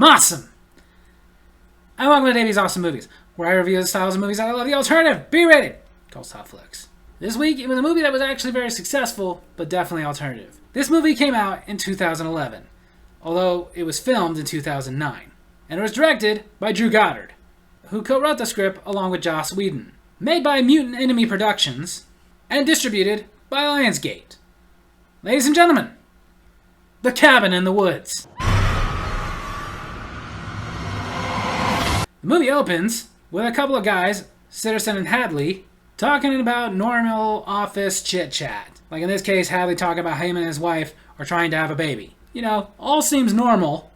I'm awesome! And welcome to Davy's Awesome Movies, where I review the styles of movies that I love, the alternative, B-rated, called Top Flicks. This week, it was a movie that was actually very successful, but definitely alternative. This movie came out in 2011, although it was filmed in 2009. And it was directed by Drew Goddard, who co-wrote the script along with Joss Whedon. Made by Mutant Enemy Productions, and distributed by Lionsgate. Ladies and gentlemen, The Cabin in the Woods. The movie opens with a couple of guys, Sitterson and Hadley, talking about normal office chit-chat. Like in this case, Hadley talking about him and his wife are trying to have a baby. You know, all seems normal,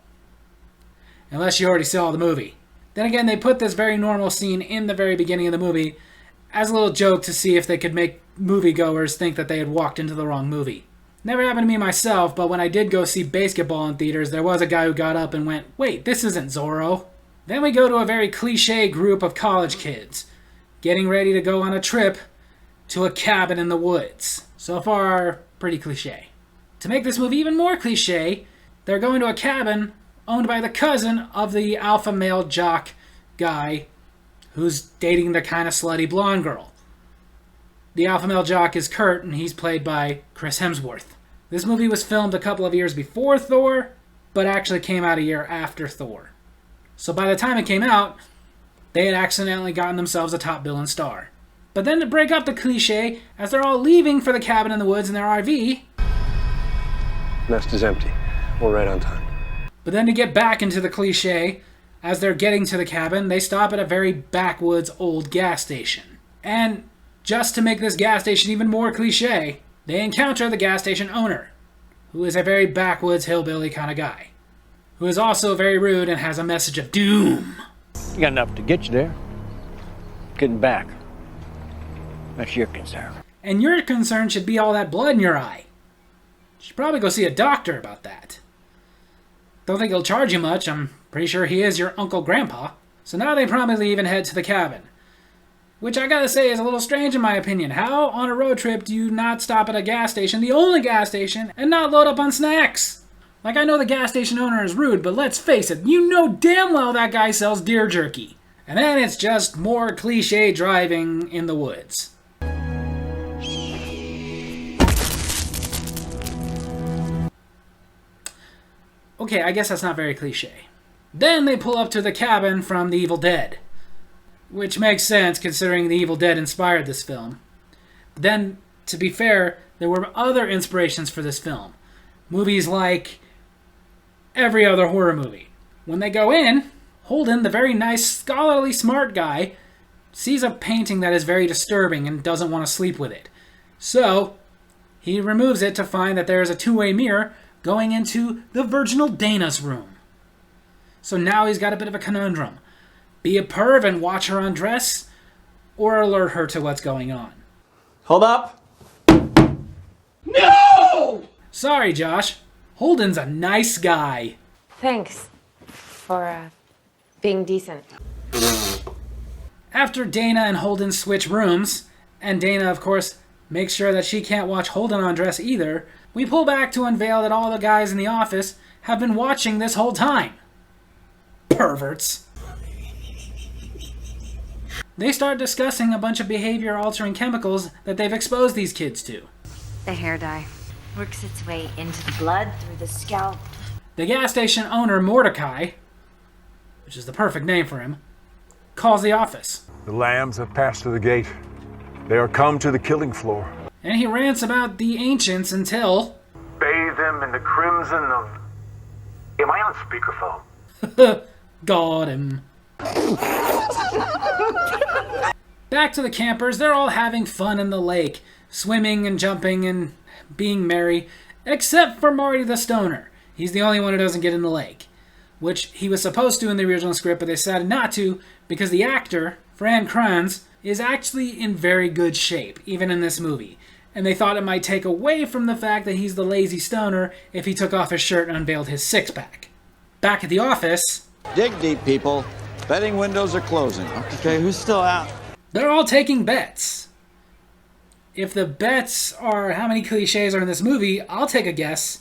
unless you already saw the movie. Then again, they put this very normal scene in the very beginning of the movie as a little joke to see if they could make moviegoers think that they had walked into the wrong movie. Never happened to me myself, but when I did go see Basketball in theaters, there was a guy who got up and went, "Wait, this isn't Zorro." Then we go to a very cliche group of college kids, getting ready to go on a trip to a cabin in the woods. So far, pretty cliche. To make this movie even more cliche, they're going to a cabin owned by the cousin of the alpha male jock guy who's dating the kind of slutty blonde girl. The alpha male jock is Kurt, and he's played by Chris Hemsworth. This movie was filmed a couple of years before Thor, but actually came out a year after Thor. So by the time it came out, they had accidentally gotten themselves a top billing star. But then to break up the cliche, as they're all leaving for the cabin in the woods in their RV... Nest is empty. We're right on time. But then to get back into the cliche, as they're getting to the cabin, they stop at a very backwoods old gas station. And just to make this gas station even more cliche, they encounter the gas station owner, who is a very backwoods hillbilly kind of guy, who is also very rude and has a message of doom. You got enough to get you there. Getting back, that's your concern. And your concern should be all that blood in your eye. You should probably go see a doctor about that. Don't think he'll charge you much. I'm pretty sure he is your Uncle Grandpa. So now they promptly even head to the cabin. Which I gotta say is a little strange in my opinion. How on a road trip do you not stop at a gas station, the only gas station, and not load up on snacks? Like, I know the gas station owner is rude, but let's face it, you know damn well that guy sells deer jerky. And then it's just more cliche driving in the woods. Okay, I guess that's not very cliche. Then they pull up to the cabin from The Evil Dead, which makes sense considering The Evil Dead inspired this film. Then, to be fair, there were other inspirations for this film. Movies like every other horror movie. When they go in, Holden, the very nice, scholarly, smart guy, sees a painting that is very disturbing and doesn't want to sleep with it. So, he removes it to find that there is a two-way mirror going into the virginal Dana's room. So now he's got a bit of a conundrum. Be a perv and watch her undress, or alert her to what's going on. Hold up. No! Sorry, Josh. Holden's a nice guy. Thanks for being decent. After Dana and Holden switch rooms, and Dana, of course, makes sure that she can't watch Holden undress either, we pull back to unveil that all the guys in the office have been watching this whole time. Perverts. They start discussing a bunch of behavior-altering chemicals that they've exposed these kids to. The hair dye works its way into the blood through the scalp. The gas station owner, Mordecai, which is the perfect name for him, calls the office. The lambs have passed through the gate. They are come to the killing floor. And he rants about the ancients until... Bathe them in the crimson of... Am I on speakerphone? Got him. Back to the campers, they're all having fun in the lake, swimming and jumping and being merry, except for Marty the Stoner. He's the only one who doesn't get in the lake, which he was supposed to in the original script, but they decided not to because the actor, Fran Kranz, is actually in very good shape, even in this movie. And they thought it might take away from the fact that he's the lazy stoner if he took off his shirt and unveiled his six-pack. Back at the office... Dig deep, people. Betting windows are closing. Okay, who's still out? They're all taking bets. If the bets are how many cliches are in this movie, I'll take a guess.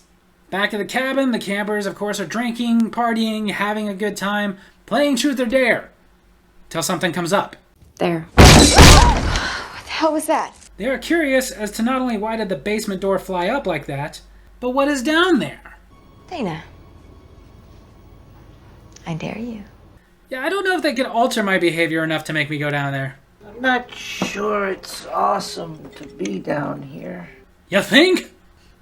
Back at the cabin, the campers, of course, are drinking, partying, having a good time, playing Truth or Dare, till something comes up. There. What the hell was that? They are curious as to not only why did the basement door fly up like that, but what is down there? Dana. I dare you. Yeah, I don't know if they could alter my behavior enough to make me go down there. I'm not sure it's awesome to be down here. You think?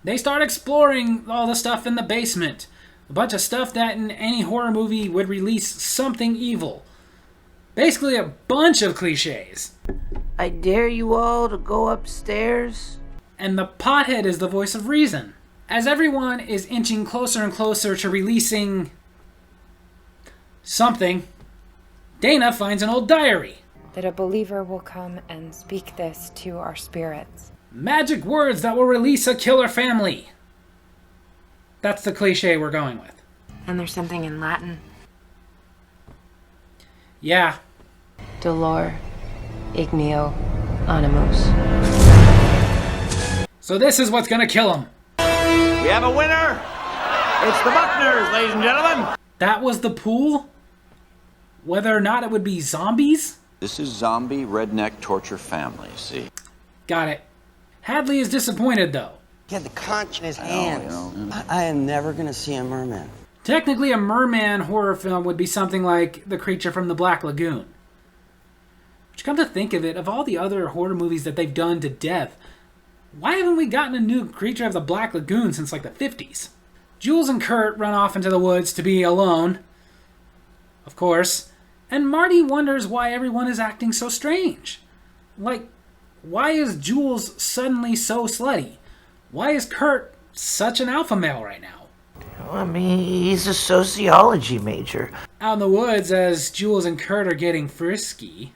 They start exploring all the stuff in the basement. A bunch of stuff that in any horror movie would release something evil. Basically a bunch of cliches. I dare you all to go upstairs. And the pothead is the voice of reason. As everyone is inching closer and closer to releasing something, Dana finds an old diary. That a believer will come and speak this to our spirits. Magic words that will release a killer family. That's the cliche we're going with. And there's something in Latin. Yeah. Dolor igneo animus. So this is what's gonna kill him. We have a winner! It's the Buckners, ladies and gentlemen! That was the pool? Whether or not it would be zombies? This is zombie redneck torture family, see? Got it. Hadley is disappointed though. He had the conch in his hands. I am never gonna see a merman. Technically, a merman horror film would be something like The Creature from the Black Lagoon. Which, come to think of it, of all the other horror movies that they've done to death, why haven't we gotten a new Creature of the Black Lagoon since like the 50s? Jules and Kurt run off into the woods to be alone, of course, and Marty wonders why everyone is acting so strange. Like, why is Jules suddenly so slutty? Why is Kurt such an alpha male right now? I mean, he's a sociology major. Out in the woods, as Jules and Kurt are getting frisky,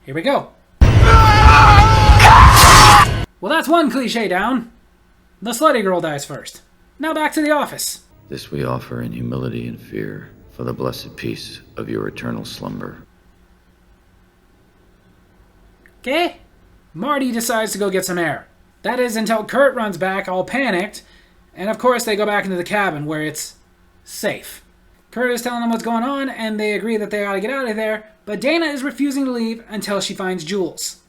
here we go. Well, that's one cliche down. The slutty girl dies first. Now back to the office. This we offer in humility and fear for the blessed peace of your eternal slumber. Okay? Marty decides to go get some air. That is until Kurt runs back all panicked, and of course they go back into the cabin where it's safe. Kurt is telling them what's going on, and they agree that they ought to get out of there, but Dana is refusing to leave until she finds Jules.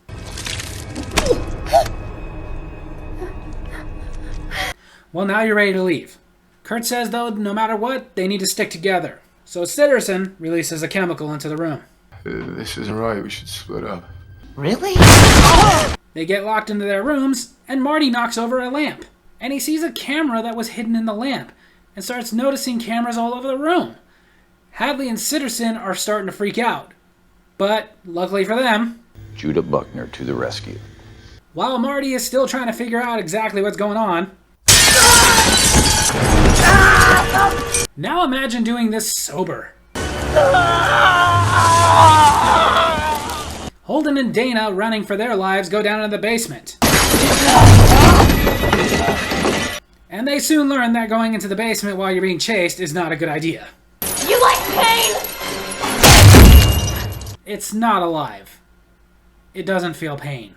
Well, now you're ready to leave. Kurt says, though, no matter what, they need to stick together. So Sitterson releases a chemical into the room. This isn't right. We should split up. Really? They get locked into their rooms, and Marty knocks over a lamp. And he sees a camera that was hidden in the lamp, and starts noticing cameras all over the room. Hadley and Sitterson are starting to freak out. But, luckily for them, Judah Buckner to the rescue. while Marty is still trying to figure out exactly what's going on, now imagine doing this sober. Holden and Dana, running for their lives, go down into the basement. And they soon learn that going into the basement while you're being chased is not a good idea. You like pain? It's not alive. It doesn't feel pain.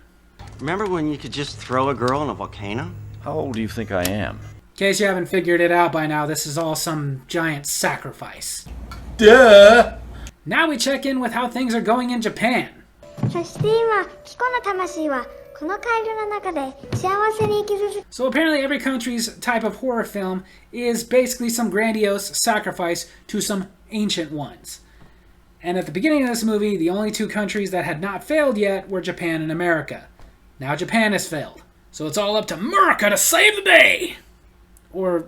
Remember when you could just throw a girl in a volcano? How old do you think I am? In case you haven't figured it out by now, this is all some giant sacrifice. Duh! Now we check in with how things are going in Japan. そして今、キコの魂はこのカエルの中で幸せに生き続け So apparently every country's type of horror film is basically some grandiose sacrifice to some ancient ones. And at the beginning of this movie, the only two countries that had not failed yet were Japan and America. Now Japan has failed. So it's all up to America to save the day! Or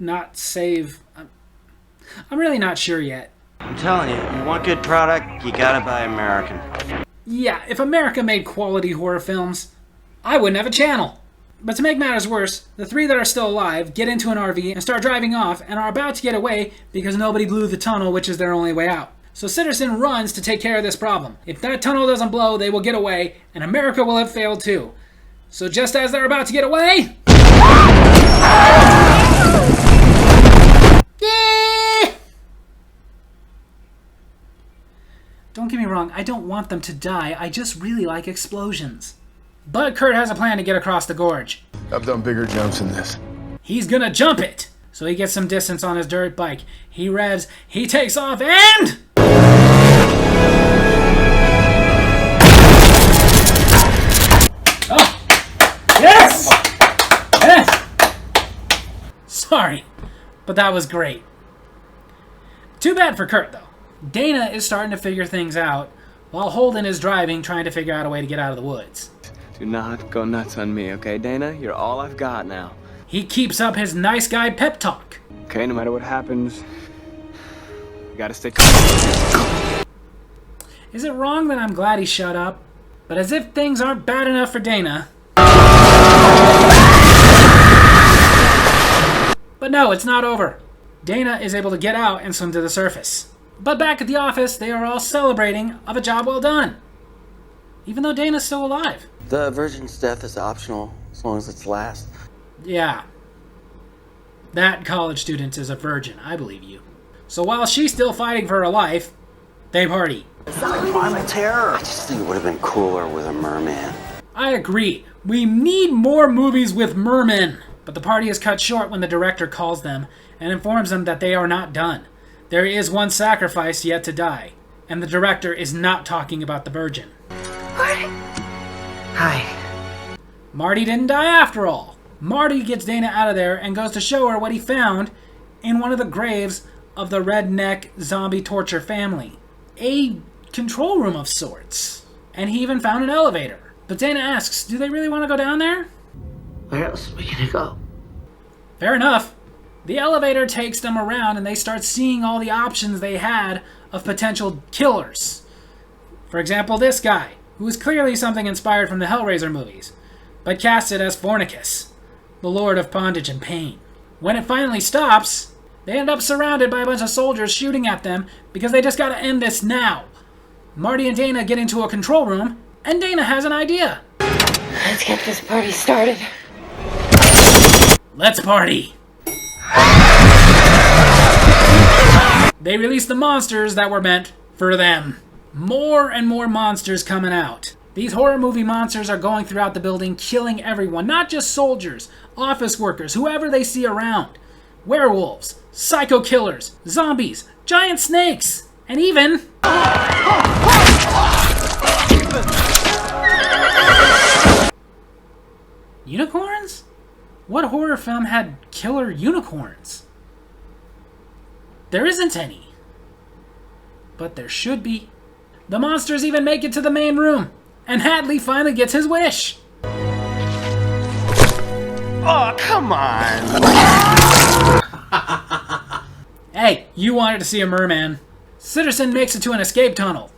not save... I'm really not sure yet. I'm telling you, you want good product, you gotta buy American. Yeah, if America made quality horror films, I wouldn't have a channel. But to make matters worse, the three that are still alive get into an RV and start driving off and are about to get away because nobody blew the tunnel, which is their only way out. So Sitterson runs to take care of this problem. If that tunnel doesn't blow, they will get away, and America will have failed too. So just as they're about to get away... Don't get me wrong, I don't want them to die. I just really like explosions. But Kurt has a plan to get across the gorge. I've done bigger jumps than this. He's gonna jump it! So he gets some distance on his dirt bike. He revs, he takes off, and... Oh! Yes! Yes! Sorry, but that was great. Too bad for Kurt, though. Dana is starting to figure things out, while Holden is driving, trying to figure out a way to get out of the woods. Do not go nuts on me, okay, Dana? You're all I've got now. He keeps up his nice guy pep talk. Okay, no matter what happens, you gotta stay calm. Is it wrong that I'm glad he shut up? But as if things aren't bad enough for Dana... But no, it's not over. Dana is able to get out and swim to the surface. But back at the office, they are all celebrating of a job well done. Even though Dana's still alive. The virgin's death is optional, as long as it's last. Yeah. That college student is a virgin, I believe you. So while she's still fighting for her life, they party. I'm a terror. I just think it would have been cooler with a merman. I agree. We need more movies with mermen. But the party is cut short when the director calls them and informs them that they are not done. There is one sacrifice yet to die, and the director is not talking about the virgin. Marty. Hi. Marty didn't die after all. Marty gets Dana out of there and goes to show her what he found in one of the graves of the redneck zombie torture family. A control room of sorts. And he even found an elevator. But Dana asks, do they really want to go down there? Where else are we gonna go? Fair enough. The elevator takes them around and they start seeing all the options they had of potential killers. For example, this guy, who is clearly something inspired from the Hellraiser movies, but casted as Fornicus, the Lord of Bondage and Pain. When it finally stops, they end up surrounded by a bunch of soldiers shooting at them because they just gotta end this now. Marty and Dana get into a control room, and Dana has an idea. Let's get this party started. Let's party! They release the monsters that were meant for them. More and more monsters coming out. These horror movie monsters are going throughout the building, killing everyone. Not just soldiers, office workers, whoever they see around. Werewolves, psycho killers, zombies, giant snakes, and even... unicorns? What horror film had killer unicorns? There isn't any. But there should be. The monsters even make it to the main room, and Hadley finally gets his wish. Oh, come on! Hey, you wanted to see a merman. Sitterson makes it to an escape tunnel.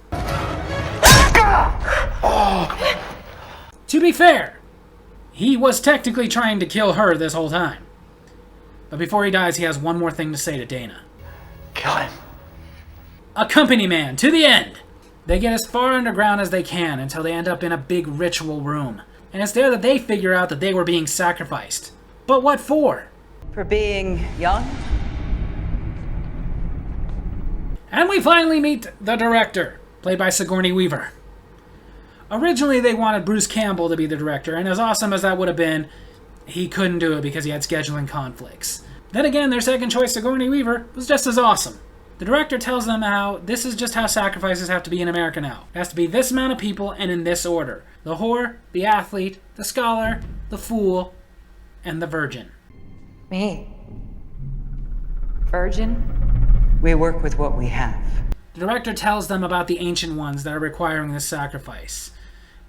To be fair, he was technically trying to kill her this whole time. But before he dies, he has one more thing to say to Dana. Kill him. A company man, to the end! They get as far underground as they can until they end up in a big ritual room. And it's there that they figure out that they were being sacrificed. But what for? For being young? And we finally meet the director, played by Sigourney Weaver. Originally, they wanted Bruce Campbell to be the director, and as awesome as that would have been, he couldn't do it because he had scheduling conflicts. Then again, their second choice, Sigourney Weaver, was just as awesome. The director tells them how this is just how sacrifices have to be in America now. It has to be this amount of people and in this order. The whore, the athlete, the scholar, the fool, and the virgin. Me? Virgin? We work with what we have. The director tells them about the ancient ones that are requiring this sacrifice.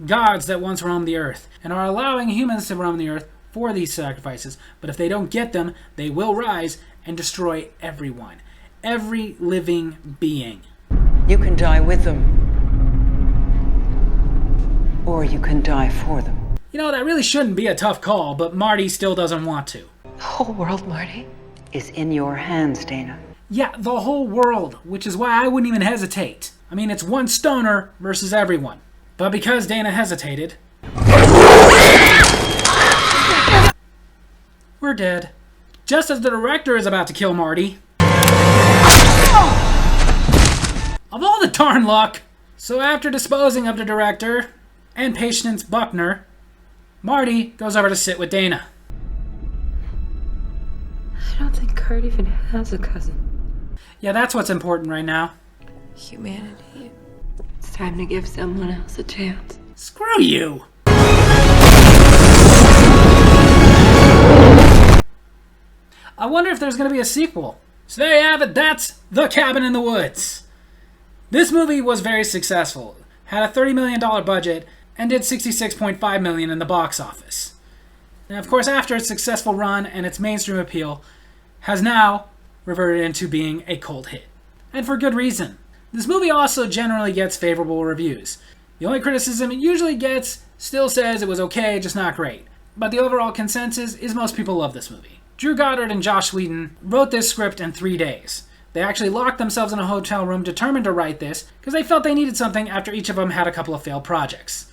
Gods that once roamed the earth and are allowing humans to roam the earth for these sacrifices. But if they don't get them, they will rise and destroy everyone. Every living being. You can die with them. Or you can die for them. You know, that really shouldn't be a tough call, but Marty still doesn't want to. The whole world, Marty, is in your hands, Dana. Yeah, the whole world, which is why I wouldn't even hesitate. I mean, it's one stoner versus everyone. But because Dana hesitated... we're dead. Just as the director is about to kill Marty... of all the darn luck, So after disposing of the director and Patience Buckner, Marty goes over to sit with Dana. I don't think Kurt even has a cousin. Yeah, that's what's important right now. Humanity. It's time to give someone else a chance. Screw you! I wonder if there's going to be a sequel. So there you have it, that's The Cabin in the Woods. This movie was very successful, had a $30 million budget, and did $66.5 million in the box office. And of course, after its successful run and its mainstream appeal, has now reverted into being a cult hit. And for good reason. This movie also generally gets favorable reviews. The only criticism it usually gets still says it was okay, just not great. But the overall consensus is most people love this movie. Drew Goddard and Joss Whedon wrote this script in 3 days. They actually locked themselves in a hotel room determined to write this because they felt they needed something after each of them had a couple of failed projects.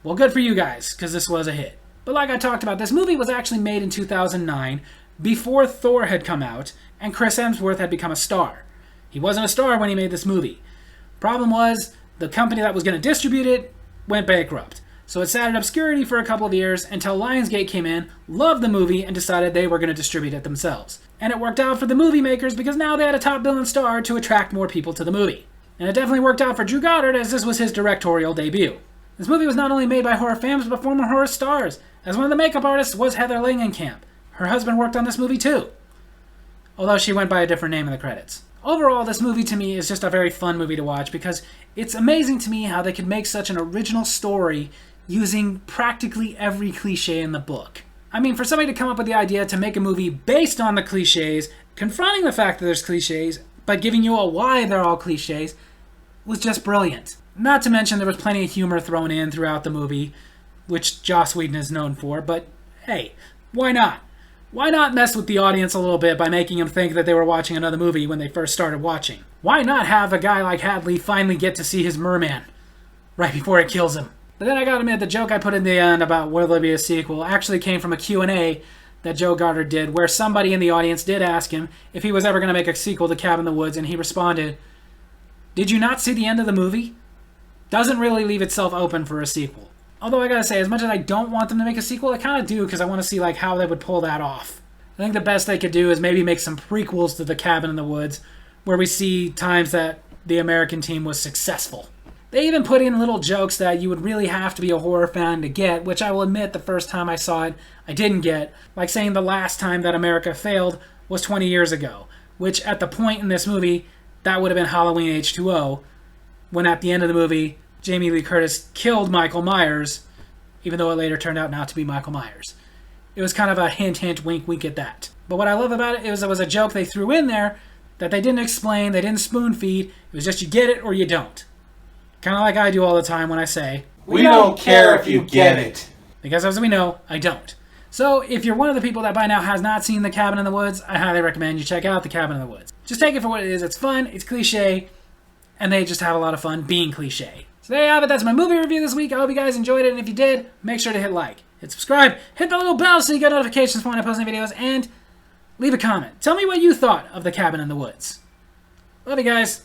Well, good for you guys, because this was a hit. But like I talked about, this movie was actually made in 2009, before Thor had come out, and Chris Hemsworth had become a star. He wasn't a star when he made this movie. Problem was, the company that was going to distribute it went bankrupt. So it sat in obscurity for a couple of years until Lionsgate came in, loved the movie, and decided they were going to distribute it themselves. And it worked out for the movie makers because now they had a top billing star to attract more people to the movie. And it definitely worked out for Drew Goddard as this was his directorial debut. This movie was not only made by horror fans but former horror stars, as one of the makeup artists was Heather Langenkamp. Her husband worked on this movie too, although she went by a different name in the credits. Overall, this movie to me is just a very fun movie to watch because it's amazing to me how they could make such an original story using practically every cliche in the book. I mean, for somebody to come up with the idea to make a movie based on the cliches, confronting the fact that there's cliches, but giving you a why they're all cliches, was just brilliant. Not to mention there was plenty of humor thrown in throughout the movie, which Joss Whedon is known for, but hey, why not? Why not mess with the audience a little bit by making them think that they were watching another movie when they first started watching? Why not have a guy like Hadley finally get to see his merman right before it kills him? But then I gotta admit, the joke I put in the end about will there be a sequel actually came from a Q&A that Joe Goddard did, where somebody in the audience did ask him if he was ever going to make a sequel to Cabin in the Woods, and he responded, "Did you not see the end of the movie? Doesn't really leave itself open for a sequel." Although I gotta say, as much as I don't want them to make a sequel, I kind of do because I want to see like how they would pull that off. I think the best they could do is maybe make some prequels to the Cabin in the Woods, where we see times that the American team was successful. They even put in little jokes that you would really have to be a horror fan to get, which I will admit the first time I saw it, I didn't get. Like saying the last time that America failed was 20 years ago, which at the point in this movie, that would have been Halloween H2O, when at the end of the movie, Jamie Lee Curtis killed Michael Myers, even though it later turned out not to be Michael Myers. It was kind of a hint, hint, wink, wink at that. But what I love about it was a joke they threw in there that they didn't explain, they didn't spoon feed. It was just you get it or you don't. Kind of like I do all the time when I say, "We don't care if you get it." Because as we know, I don't. So if you're one of the people that by now has not seen The Cabin in the Woods, I highly recommend you check out The Cabin in the Woods. Just take it for what it is. It's fun, it's cliche, and they just have a lot of fun being cliche. So there you have it. That's my movie review this week. I hope you guys enjoyed it, and if you did, make sure to hit like, hit subscribe, hit the little bell so you get notifications when I post new videos, and leave a comment. Tell me what you thought of The Cabin in the Woods. Love you guys.